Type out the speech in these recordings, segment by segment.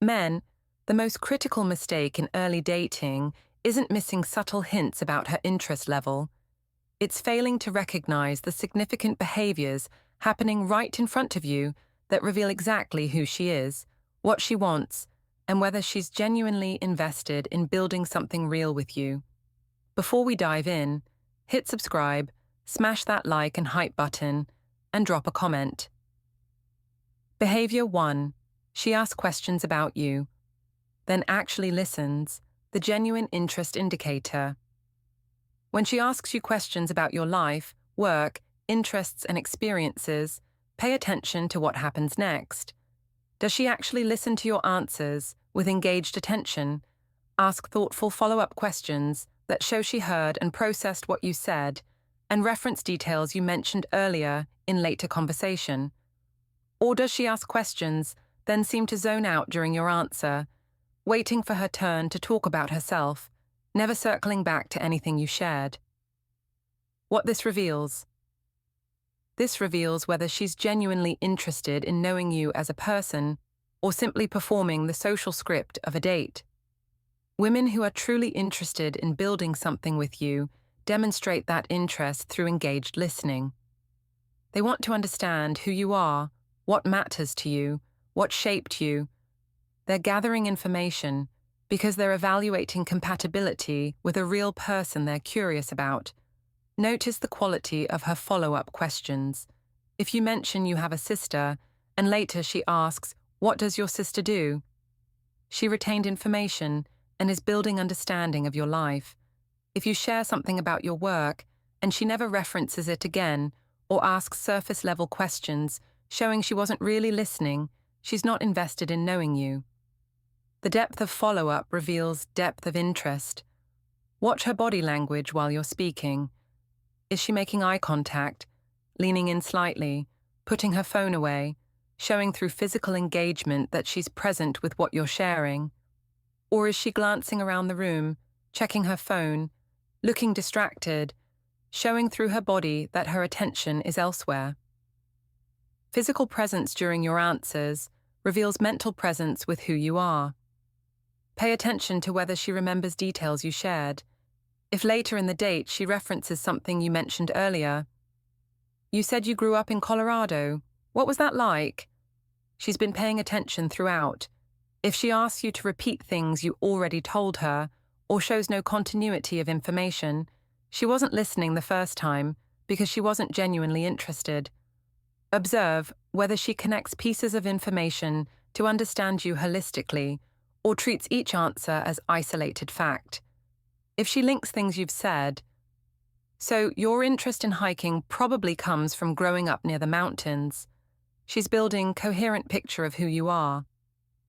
Men, the most critical mistake in early dating isn't missing subtle hints about her interest level. It's failing to recognize the significant behaviors happening right in front of you that reveal exactly who she is, what she wants, and whether she's genuinely invested in building something real with you. Before we dive in, hit subscribe, smash that like and hype button, and drop a comment. Behavior 1. She asks questions about you, then actually listens, the genuine interest indicator. When she asks you questions about your life, work, interests, and experiences, pay attention to what happens next. Does she actually listen to your answers with engaged attention? Ask thoughtful follow-up questions that show she heard and processed what you said, and reference details you mentioned earlier in later conversation. Or does she ask questions, then seem to zone out during your answer, waiting for her turn to talk about herself, never circling back to anything you shared? What this reveals? This reveals whether she's genuinely interested in knowing you as a person or simply performing the social script of a date. Women who are truly interested in building something with you demonstrate that interest through engaged listening. They want to understand who you are, what matters to you, what shaped you. They're gathering information because they're evaluating compatibility with a real person they're curious about. Notice the quality of her follow-up questions. If you mention you have a sister, and later she asks, "What does your sister do?" She retained information and is building understanding of your life. If you share something about your work, and she never references it again, or asks surface-level questions, showing she wasn't really listening, she's not invested in knowing you. The depth of follow-up reveals depth of interest. Watch her body language while you're speaking. Is she making eye contact, leaning in slightly, putting her phone away, showing through physical engagement that she's present with what you're sharing? Or is she glancing around the room, checking her phone, looking distracted, showing through her body that her attention is elsewhere? Physical presence during your answers reveals mental presence with who you are. Pay attention to whether she remembers details you shared. If later in the date she references something you mentioned earlier, "You said you grew up in Colorado. What was that like?" She's been paying attention throughout. If she asks you to repeat things you already told her, or shows no continuity of information, she wasn't listening the first time because she wasn't genuinely interested. Observe whether she connects pieces of information to understand you holistically, or treats each answer as isolated fact. If she links things you've said, "So your interest in hiking probably comes from growing up near the mountains," she's building a coherent picture of who you are.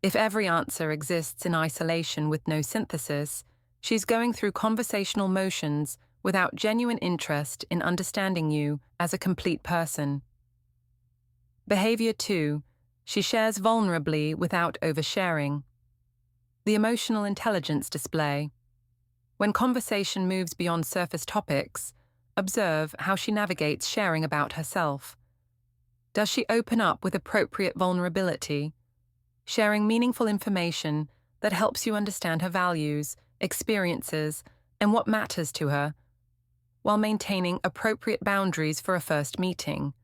If every answer exists in isolation with no synthesis, she's going through conversational motions without genuine interest in understanding you as a complete person. Behavior 2. She shares vulnerably without oversharing. The emotional intelligence display. When conversation moves beyond surface topics, observe how she navigates sharing about herself. Does she open up with appropriate vulnerability, sharing meaningful information that helps you understand her values, experiences, and what matters to her, while maintaining appropriate boundaries for a first meeting?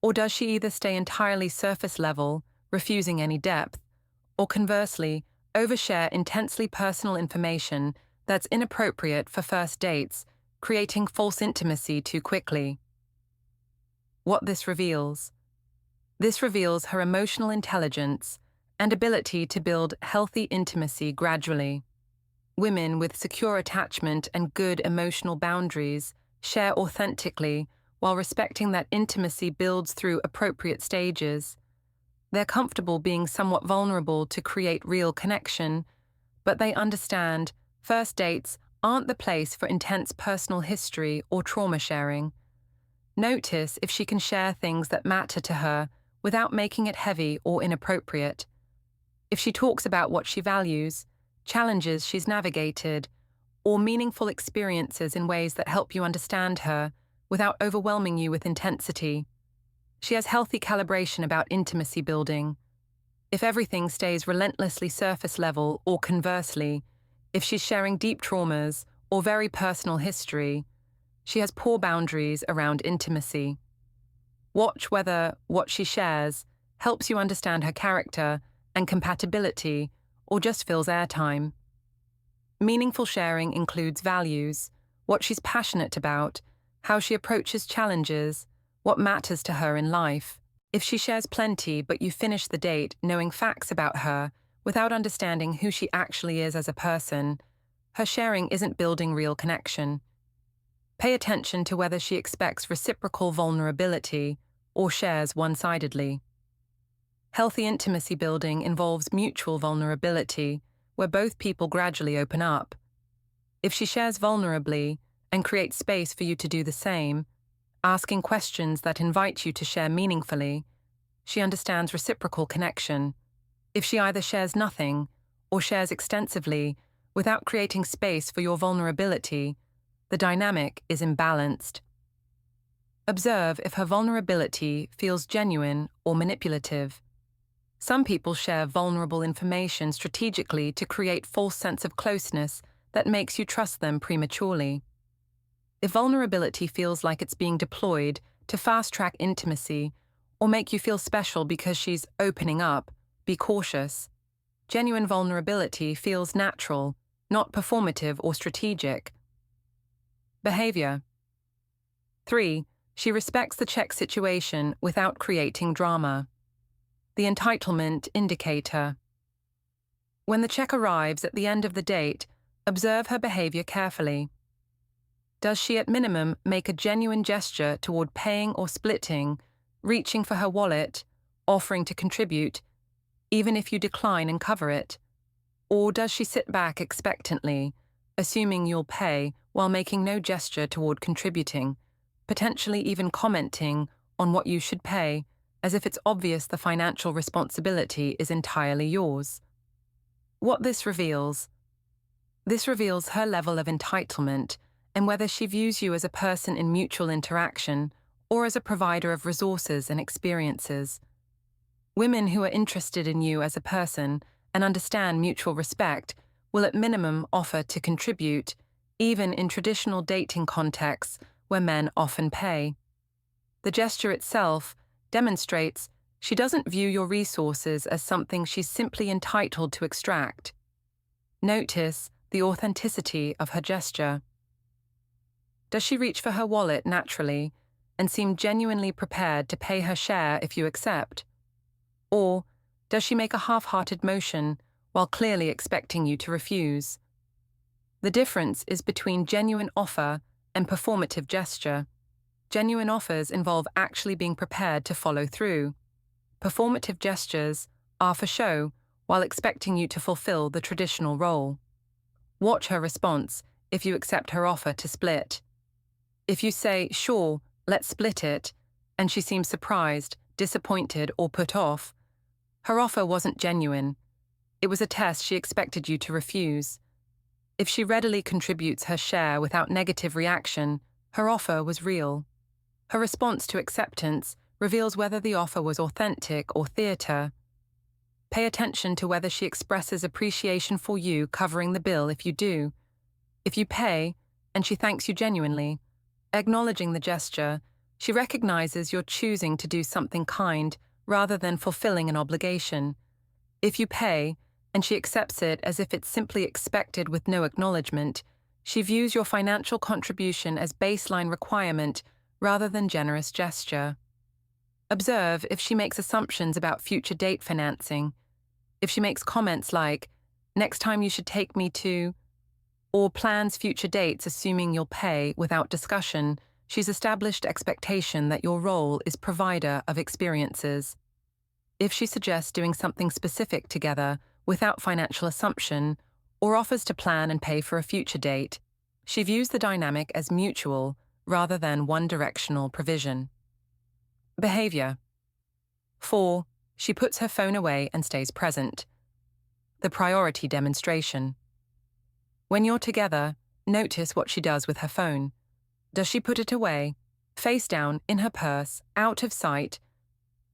Or does she either stay entirely surface level, refusing any depth, or conversely, overshare intensely personal information that's inappropriate for first dates, creating false intimacy too quickly? What this reveals? This reveals her emotional intelligence and ability to build healthy intimacy gradually. Women with secure attachment and good emotional boundaries share authentically while respecting that intimacy builds through appropriate stages. They're comfortable being somewhat vulnerable to create real connection, but they understand first dates aren't the place for intense personal history or trauma sharing. Notice if she can share things that matter to her without making it heavy or inappropriate. If she talks about what she values, challenges she's navigated, or meaningful experiences in ways that help you understand her without overwhelming you with intensity. She has healthy calibration about intimacy building. If everything stays relentlessly surface level, or conversely, if she's sharing deep traumas or very personal history, she has poor boundaries around intimacy. Watch whether what she shares helps you understand her character and compatibility or just fills airtime. Meaningful sharing includes values, what she's passionate about, how she approaches challenges, what matters to her in life. If she shares plenty but you finish the date knowing facts about her without understanding who she actually is as a person, her sharing isn't building real connection. Pay attention to whether she expects reciprocal vulnerability or shares one-sidedly. Healthy intimacy building involves mutual vulnerability, where both people gradually open up. If she shares vulnerably and creates space for you to do the same, asking questions that invite you to share meaningfully, she understands reciprocal connection. If she either shares nothing or shares extensively without creating space for your vulnerability, the dynamic is imbalanced. Observe if her vulnerability feels genuine or manipulative. Some people share vulnerable information strategically to create false sense of closeness that makes you trust them prematurely. If vulnerability feels like it's being deployed to fast-track intimacy or make you feel special because she's opening up, be cautious. Genuine vulnerability feels natural, not performative or strategic. Behavior. 3. She respects the check situation without creating drama. The entitlement indicator. When the check arrives at the end of the date, observe her behavior carefully. Does she at minimum make a genuine gesture toward paying or splitting, reaching for her wallet, offering to contribute, even if you decline and cover it? Or does she sit back expectantly, assuming you'll pay while making no gesture toward contributing, potentially even commenting on what you should pay, as if it's obvious the financial responsibility is entirely yours? What this reveals? This reveals her level of entitlement and whether she views you as a person in mutual interaction or as a provider of resources and experiences. Women who are interested in you as a person and understand mutual respect will at minimum offer to contribute, even in traditional dating contexts where men often pay. The gesture itself demonstrates she doesn't view your resources as something she's simply entitled to extract. Notice the authenticity of her gesture. Does she reach for her wallet naturally and seem genuinely prepared to pay her share if you accept? Or does she make a half-hearted motion while clearly expecting you to refuse? The difference is between genuine offer and performative gesture. Genuine offers involve actually being prepared to follow through. Performative gestures are for show while expecting you to fulfill the traditional role. Watch her response if you accept her offer to split. If you say, "Sure, let's split it," and she seems surprised, disappointed, or put off, her offer wasn't genuine. It was a test she expected you to refuse. If she readily contributes her share without negative reaction, her offer was real. Her response to acceptance reveals whether the offer was authentic or theater. Pay attention to whether she expresses appreciation for you covering the bill if you do. If you pay, and she thanks you genuinely, acknowledging the gesture, she recognizes you're choosing to do something kind rather than fulfilling an obligation. If you pay, and she accepts it as if it's simply expected with no acknowledgement, she views your financial contribution as baseline requirement rather than generous gesture. Observe if she makes assumptions about future date financing. If she makes comments like, "Next time you should take me to," or plans future dates assuming you'll pay without discussion, she's established expectation that your role is provider of experiences. If she suggests doing something specific together without financial assumption, or offers to plan and pay for a future date, she views the dynamic as mutual rather than one-directional provision. Behavior. 4. She puts her phone away and stays present. The priority demonstration. When you're together, notice what she does with her phone. Does she put it away, face down, in her purse, out of sight,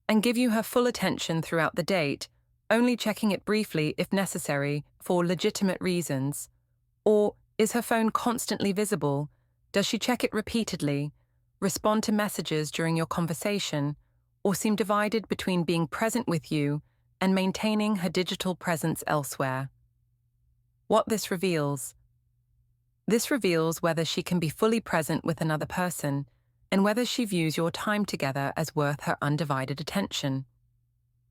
and give you her full attention throughout the date, only checking it briefly if necessary for legitimate reasons? Or is her phone constantly visible? Does she check it repeatedly, respond to messages during your conversation, or seem divided between being present with you and maintaining her digital presence elsewhere? What this reveals. This reveals whether she can be fully present with another person and whether she views your time together as worth her undivided attention.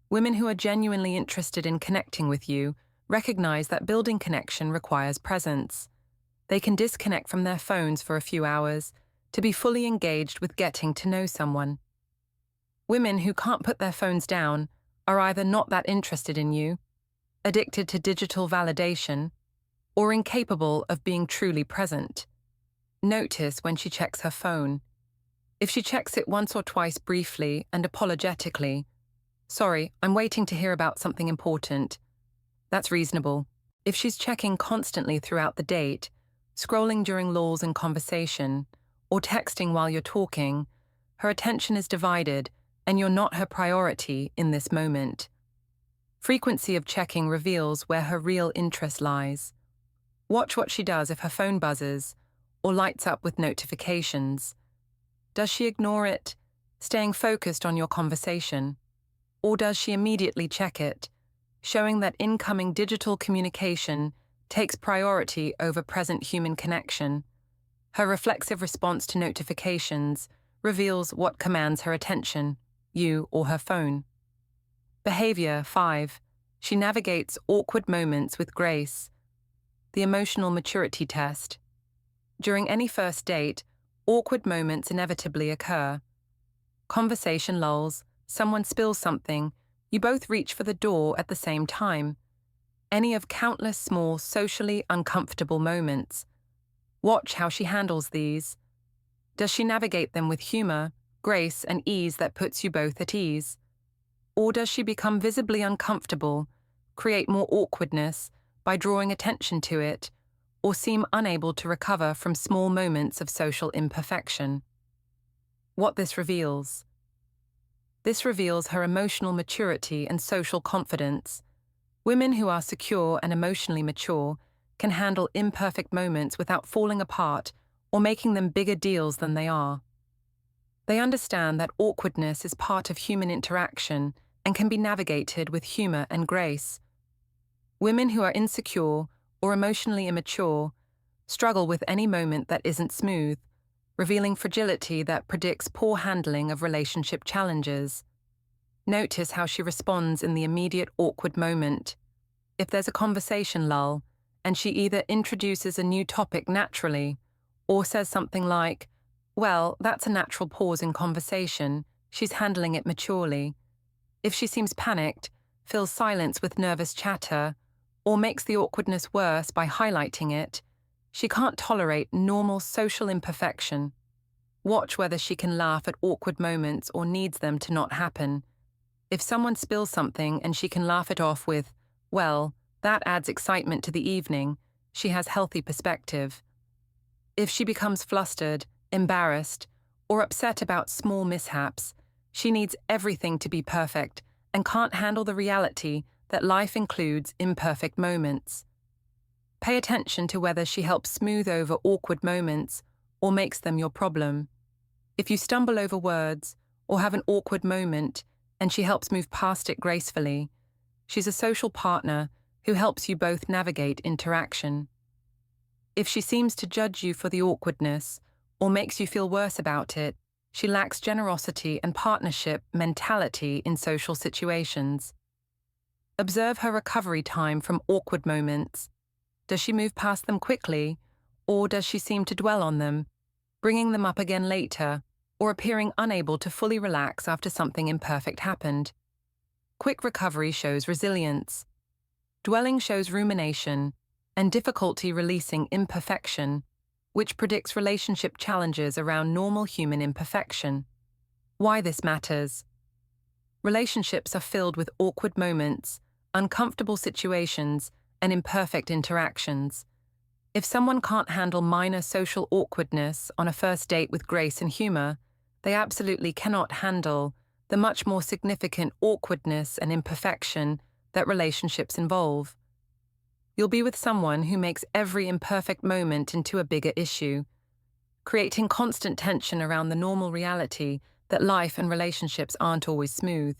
Women who are genuinely interested in connecting with you recognize that building connection requires presence. They can disconnect from their phones for a few hours to be fully engaged with getting to know someone. Women who can't put their phones down are either not that interested in you, addicted to digital validation, or incapable of being truly present. Notice when she checks her phone. If she checks it once or twice briefly and apologetically, "Sorry, I'm waiting to hear about something important," that's reasonable. If she's checking constantly throughout the date, scrolling during lulls in conversation, or texting while you're talking, her attention is divided and you're not her priority in this moment. Frequency of checking reveals where her real interest lies. Watch what she does if her phone buzzes or lights up with notifications. Does she ignore it, staying focused on your conversation? Or does she immediately check it, showing that incoming digital communication takes priority over present human connection? Her reflexive response to notifications reveals what commands her attention, you or her phone. Behavior 5. She navigates awkward moments with grace. The emotional maturity test. During any first date, awkward moments inevitably occur. Conversation lulls, someone spills something, you both reach for the door at the same time. Any of countless small, socially uncomfortable moments. Watch how she handles these. Does she navigate them with humor, grace, and ease that puts you both at ease? Or does she become visibly uncomfortable, create more awkwardness by drawing attention to it, or seem unable to recover from small moments of social imperfection? What this reveals. This reveals her emotional maturity and social confidence. Women who are secure and emotionally mature can handle imperfect moments without falling apart or making them bigger deals than they are. They understand that awkwardness is part of human interaction and can be navigated with humor and grace. Women who are insecure or emotionally immature struggle with any moment that isn't smooth, revealing fragility that predicts poor handling of relationship challenges. Notice how she responds in the immediate awkward moment. If there's a conversation lull, and she either introduces a new topic naturally, or says something like, "Well, that's a natural pause in conversation," she's handling it maturely. If she seems panicked, fills silence with nervous chatter, or makes the awkwardness worse by highlighting it, she can't tolerate normal social imperfection. Watch whether she can laugh at awkward moments or needs them to not happen. If someone spills something and she can laugh it off with, "Well, that adds excitement to the evening," she has healthy perspective. If she becomes flustered, embarrassed, or upset about small mishaps, she needs everything to be perfect and can't handle the reality that life includes imperfect moments. Pay attention to whether she helps smooth over awkward moments or makes them your problem. If you stumble over words or have an awkward moment and she helps move past it gracefully, she's a social partner who helps you both navigate interaction. If she seems to judge you for the awkwardness or makes you feel worse about it, she lacks generosity and partnership mentality in social situations. Observe her recovery time from awkward moments. Does she move past them quickly, or does she seem to dwell on them, bringing them up again later, or appearing unable to fully relax after something imperfect happened? Quick recovery shows resilience. Dwelling shows rumination and difficulty releasing imperfection, which predicts relationship challenges around normal human imperfection. Why this matters. Relationships are filled with awkward moments, uncomfortable situations, and imperfect interactions. If someone can't handle minor social awkwardness on a first date with grace and humor, they absolutely cannot handle the much more significant awkwardness and imperfection that relationships involve. You'll be with someone who makes every imperfect moment into a bigger issue, creating constant tension around the normal reality that life and relationships aren't always smooth.